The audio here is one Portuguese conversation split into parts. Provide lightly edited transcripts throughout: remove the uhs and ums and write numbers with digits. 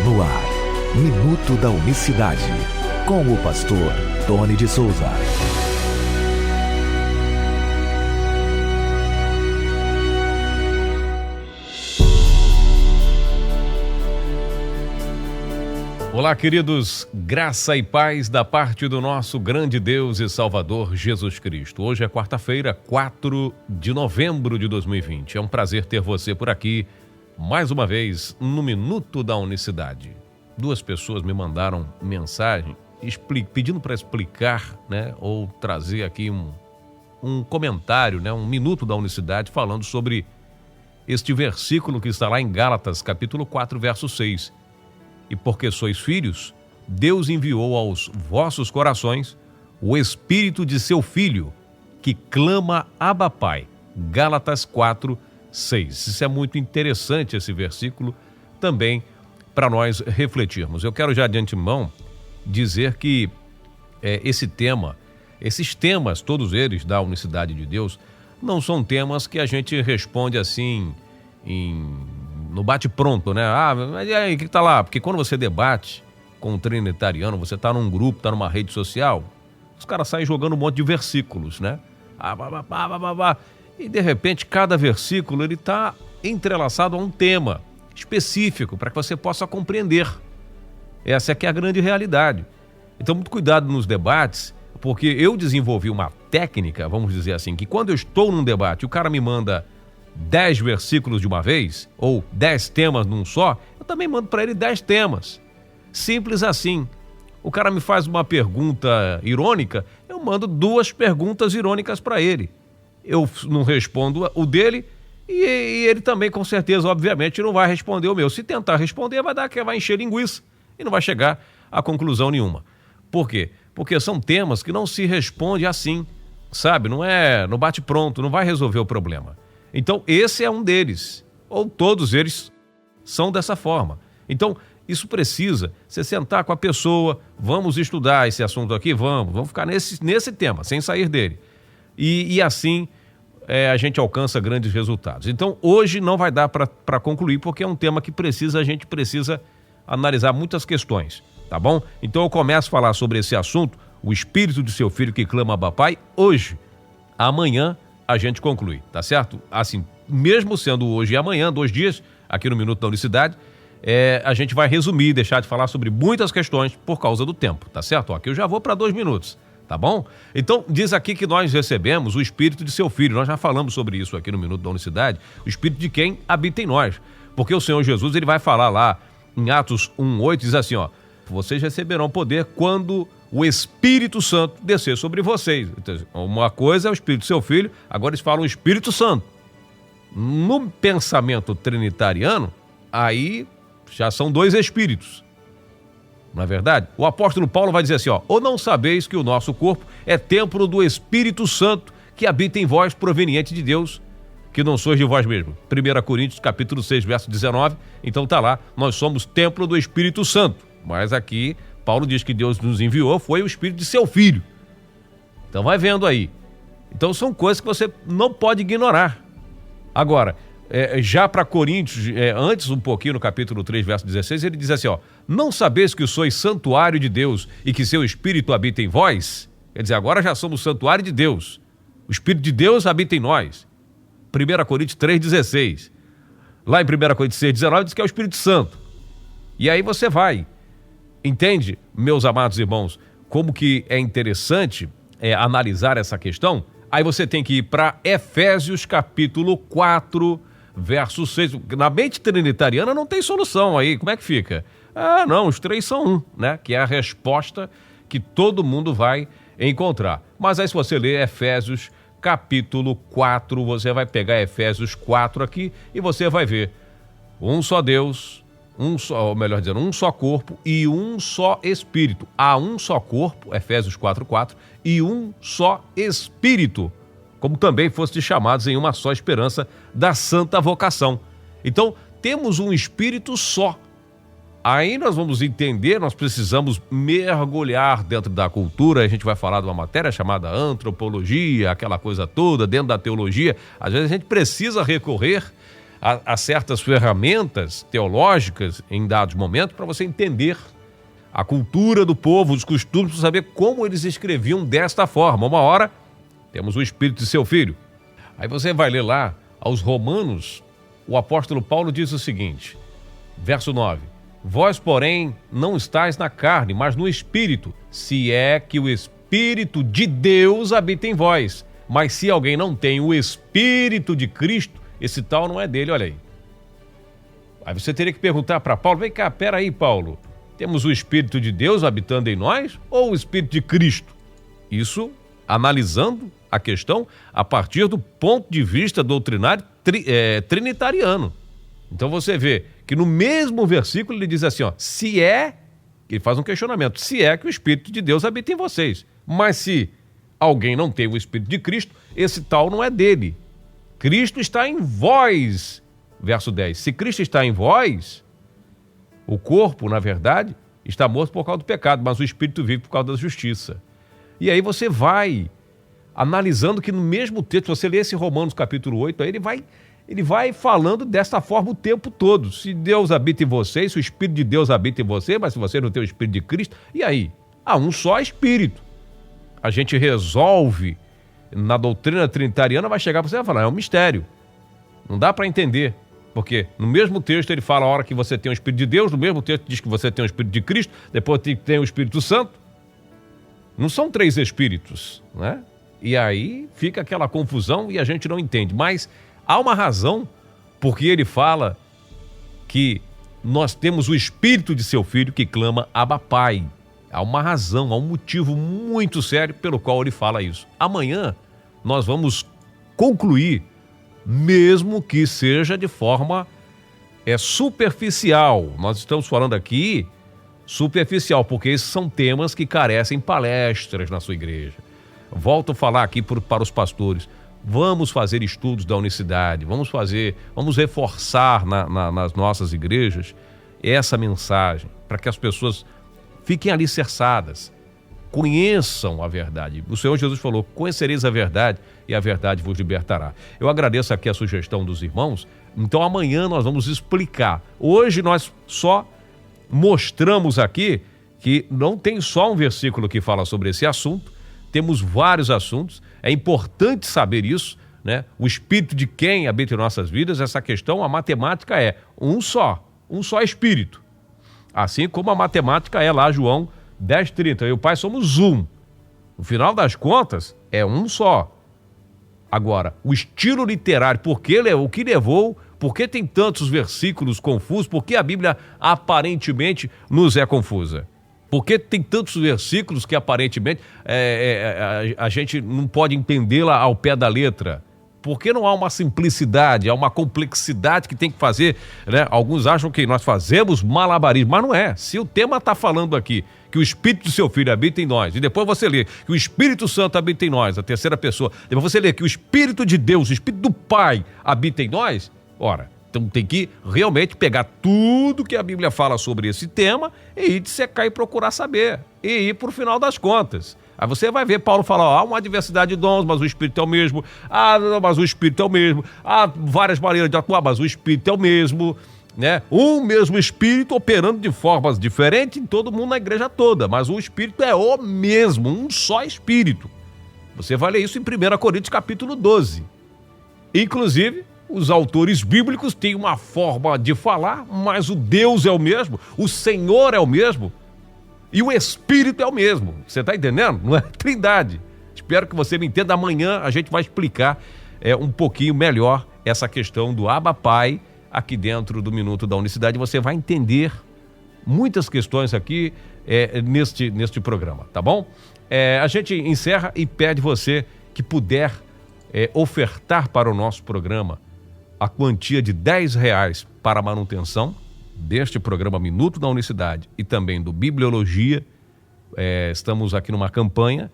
No ar, Minuto da Unicidade, com o pastor Tony de Souza. Olá, queridos, graça e paz da parte do nosso grande Deus e Salvador Jesus Cristo. Hoje é quarta-feira, 4 de novembro de 2020. É um prazer ter você por aqui, mais uma vez, no Minuto da Unicidade. Duas pessoas me mandaram mensagem pedindo para explicar, ou trazer aqui um comentário, um Minuto da Unicidade, falando sobre este versículo que está lá em Gálatas, capítulo 4, verso 6. E porque sois filhos, Deus enviou aos vossos corações o Espírito de seu Filho, que clama Abba Pai. Gálatas 4, 6. Isso é muito interessante, esse versículo, também para nós refletirmos. Eu quero já de antemão dizer que esses temas, todos eles da unicidade de Deus, não são temas que a gente responde assim no bate-pronto, mas e aí, o que está lá? Porque quando você debate com um trinitariano, você está num grupo, está numa rede social, os caras saem jogando um monte de versículos, E de repente, cada versículo ele está entrelaçado a um tema específico para que você possa compreender. Essa é que é a grande realidade. Então, muito cuidado nos debates, porque eu desenvolvi uma técnica, vamos dizer assim, que quando eu estou num debate, o cara me manda 10 versículos de uma vez, ou 10 temas num só, eu também mando para ele 10 temas. Simples assim. O cara me faz uma pergunta irônica, eu mando 2 perguntas irônicas para ele. Eu não respondo o dele e ele também, com certeza, obviamente, não vai responder o meu. Se tentar responder, vai encher linguiça e não vai chegar a conclusão nenhuma. Por quê? Porque são temas que não se responde assim, sabe? Não é no bate-pronto, não vai resolver o problema. Então, esse é um deles, ou todos eles são dessa forma. Então, isso precisa você sentar com a pessoa, vamos estudar esse assunto aqui, vamos ficar nesse tema, sem sair dele. E assim a gente alcança grandes resultados. Então, hoje não vai dar para concluir, porque é um tema que a gente precisa analisar muitas questões, tá bom? Então, eu começo a falar sobre esse assunto, o Espírito de seu Filho que clama Abba Pai, hoje. Amanhã a gente conclui, tá certo? Assim, mesmo sendo hoje e amanhã, 2 dias, aqui no Minuto da Unicidade, a gente vai resumir, deixar de falar sobre muitas questões por causa do tempo, tá certo? Aqui eu já vou para 2 minutos, tá bom? Então, diz aqui que nós recebemos o Espírito de seu Filho. Nós já falamos sobre isso aqui no Minuto da Unicidade, o Espírito de quem habita em nós. Porque o Senhor Jesus, ele vai falar lá em Atos 1:8, diz assim, vocês receberão poder quando o Espírito Santo descer sobre vocês. Então, uma coisa é o Espírito do seu Filho, agora eles falam o Espírito Santo. No pensamento trinitariano, aí já são 2 Espíritos. Não é verdade? O apóstolo Paulo vai dizer assim, ou não sabeis que o nosso corpo é templo do Espírito Santo que habita em vós, proveniente de Deus, que não sois de vós mesmos. 1 Coríntios, capítulo 6, verso 19. Então tá lá, nós somos templo do Espírito Santo. Mas aqui Paulo diz que Deus nos enviou, foi o Espírito de seu Filho. Então vai vendo aí. Então são coisas que você não pode ignorar. Agora, já para Coríntios, antes um pouquinho no capítulo 3, verso 16, ele diz assim, não sabeis que sois santuário de Deus e que seu Espírito habita em vós? Quer dizer, agora já somos santuário de Deus. O Espírito de Deus habita em nós. 1 Coríntios 3, 16. Lá em 1 Coríntios 6, 19, diz que é o Espírito Santo. E aí você vai. Entende, meus amados irmãos, como que é interessante analisar essa questão? Aí você tem que ir para Efésios capítulo 4, verso 6. Na mente trinitariana não tem solução aí, como é que fica? Não, os 3 são um, que é a resposta que todo mundo vai encontrar. Mas aí se você ler Efésios capítulo 4, você vai pegar Efésios 4 aqui e você vai ver um só Deus, um só corpo e um só Espírito. Há um só corpo, Efésios 4:4, e um só Espírito, como também fostes chamados em uma só esperança da santa vocação. Então, temos um Espírito só. Aí nós vamos entender, nós precisamos mergulhar dentro da cultura. A gente vai falar de uma matéria chamada antropologia, aquela coisa toda, dentro da teologia. Às vezes a gente precisa recorrer a certas ferramentas teológicas em dados momentos para você entender a cultura do povo, os costumes, para saber como eles escreviam desta forma. Uma hora, temos o Espírito de seu Filho. Aí você vai ler lá, aos Romanos, o apóstolo Paulo diz o seguinte, verso 9: Vós, porém, não estáis na carne, mas no Espírito, se é que o Espírito de Deus habita em vós. Mas se alguém não tem o Espírito de Cristo, esse tal não é dele, olha aí. Aí você teria que perguntar para Paulo, vem cá, peraí, Paulo, temos o Espírito de Deus habitando em nós ou o Espírito de Cristo? Isso analisando a questão a partir do ponto de vista doutrinário trinitariano. Então você vê que no mesmo versículo ele diz assim, ó, se é, ele faz um questionamento, se é que o Espírito de Deus habita em vocês. Mas se alguém não tem o Espírito de Cristo, esse tal não é dele. Cristo está em vós. Verso 10. Se Cristo está em vós, o corpo, na verdade, está morto por causa do pecado, mas o Espírito vive por causa da justiça. E aí você vai analisando que no mesmo texto, você lê esse Romanos capítulo 8, aí ele vai falando dessa forma o tempo todo. Se Deus habita em vocês, se o Espírito de Deus habita em você, mas se você não tem o Espírito de Cristo, e aí? Há um só Espírito. A gente resolve na doutrina trinitariana, vai chegar para você e vai falar, é um mistério. Não dá para entender. Porque no mesmo texto ele fala a hora que você tem o Espírito de Deus, no mesmo texto diz que você tem o Espírito de Cristo, depois tem o Espírito Santo. Não são três Espíritos, né? E aí fica aquela confusão e a gente não entende. Mas há uma razão porque ele fala que nós temos o Espírito de seu Filho que clama Abba Pai. Há uma razão, há um motivo muito sério pelo qual ele fala isso. Amanhã nós vamos concluir, mesmo que seja de forma superficial. Nós estamos falando aqui superficial, porque esses são temas que carecem palestras na sua igreja. Volto a falar aqui para os pastores. Vamos fazer estudos da unicidade, vamos reforçar nas nossas igrejas essa mensagem, para que as pessoas fiquem alicerçadas, conheçam a verdade. O Senhor Jesus falou, conhecereis a verdade e a verdade vos libertará. Eu agradeço aqui a sugestão dos irmãos, então amanhã nós vamos explicar. Hoje nós só mostramos aqui que não tem só um versículo que fala sobre esse assunto, temos vários assuntos, é importante saber isso, né? O Espírito de quem habita em nossas vidas, essa questão, a matemática é um só Espírito. Assim como a matemática é lá, João 10:30, eu e o Pai somos um. No final das contas, é um só. Agora, o estilo literário, o que levou, por que tem tantos versículos confusos, por que a Bíblia aparentemente nos é confusa? Por que tem tantos versículos que aparentemente a gente não pode entendê-la ao pé da letra? Por que não há uma simplicidade, há uma complexidade que tem que fazer, né? Alguns acham que nós fazemos malabarismo, mas não é. Se o tema está falando aqui que o Espírito do seu Filho habita em nós, e depois você lê que o Espírito Santo habita em nós, a terceira pessoa, depois você lê que o Espírito de Deus, o Espírito do Pai habita em nós, ora, então tem que realmente pegar tudo que a Bíblia fala sobre esse tema e ir dissecar e procurar saber, e ir para o final das contas. Aí você vai ver Paulo falar, há uma diversidade de dons, mas o Espírito é o mesmo. Mas o Espírito é o mesmo. Há várias maneiras de atuar, mas o Espírito é o mesmo, né? Um mesmo Espírito operando de formas diferentes em todo mundo, na igreja toda, mas o Espírito é o mesmo, um só Espírito. Você vai ler isso em 1 Coríntios capítulo 12. Inclusive, os autores bíblicos têm uma forma de falar, mas o Deus é o mesmo, o Senhor é o mesmo, e o Espírito é o mesmo. Você está entendendo? Não é trindade. Espero que você me entenda. Amanhã a gente vai explicar um pouquinho melhor essa questão do Abba Pai aqui dentro do Minuto da Unicidade. Você vai entender muitas questões aqui neste programa, tá bom? A gente encerra e pede você que puder ofertar para o nosso programa a quantia de R$10 para a manutenção deste programa Minuto da Unicidade e também do Bibliologia. Estamos aqui numa campanha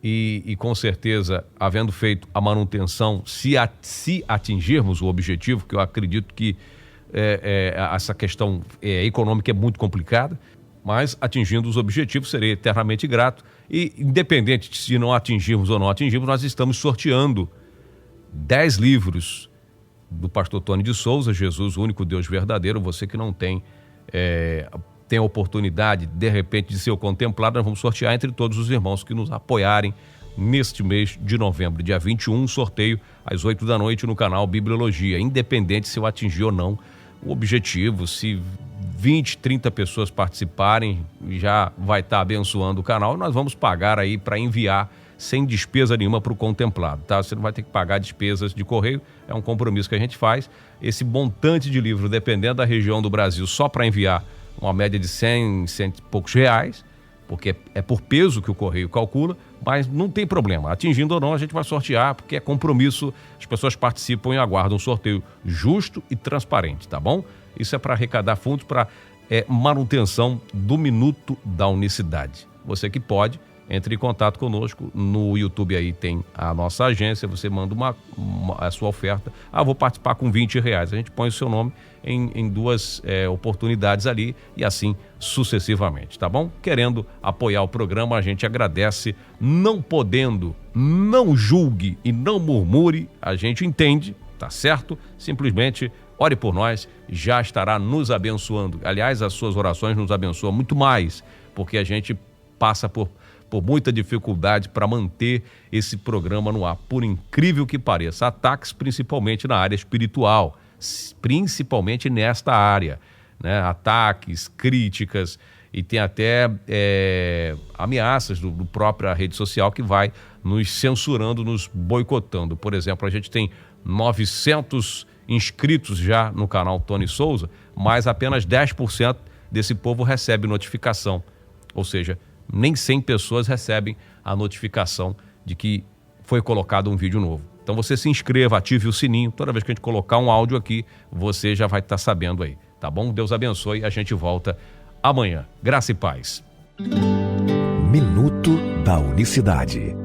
e com certeza, havendo feito a manutenção, se atingirmos o objetivo, que eu acredito que essa questão econômica é muito complicada, mas atingindo os objetivos serei eternamente grato. E independente de se não atingirmos ou não atingirmos, nós estamos sorteando 10 livros do pastor Tony de Souza, Jesus, o único Deus verdadeiro. Você que não tem a oportunidade, de repente, de ser o contemplado, nós vamos sortear entre todos os irmãos que nos apoiarem neste mês de novembro, dia 21, sorteio às 8 da noite no canal Bibliologia, independente se eu atingir ou não o objetivo. Se 20, 30 pessoas participarem, já vai estar abençoando o canal. Nós vamos pagar aí para enviar sem despesa nenhuma para o contemplado, tá? Você não vai ter que pagar despesas de correio, é um compromisso que a gente faz. Esse montante de livro, dependendo da região do Brasil, só para enviar uma média de 100 e poucos reais, porque é por peso que o correio calcula, mas não tem problema. Atingindo ou não, a gente vai sortear, porque é compromisso, as pessoas participam e aguardam um sorteio justo e transparente, tá bom? Isso é para arrecadar fundos para manutenção do Minuto da Unicidade. Você que pode, entre em contato conosco. No YouTube aí tem a nossa agência, você manda a sua oferta. Vou participar com R$20. A gente põe o seu nome em duas oportunidades ali e assim sucessivamente, tá bom? Querendo apoiar o programa, a gente agradece. Não podendo, não julgue e não murmure, a gente entende, tá certo? Simplesmente ore por nós, já estará nos abençoando. Aliás, as suas orações nos abençoam muito mais, porque a gente passa por muita dificuldade para manter esse programa no ar, por incrível que pareça. Ataques principalmente na área espiritual, principalmente nesta área, né? Ataques, críticas, e tem até ameaças do própria rede social que vai nos censurando, nos boicotando. Por exemplo, a gente tem 900 inscritos já no canal Tony Souza, mas apenas 10% desse povo recebe notificação, ou seja, nem 100 pessoas recebem a notificação de que foi colocado um vídeo novo. Então você se inscreva, ative o sininho. Toda vez que a gente colocar um áudio aqui, você já vai estar sabendo aí, tá bom? Deus abençoe, a gente volta amanhã. Graça e paz. Minuto da Unicidade.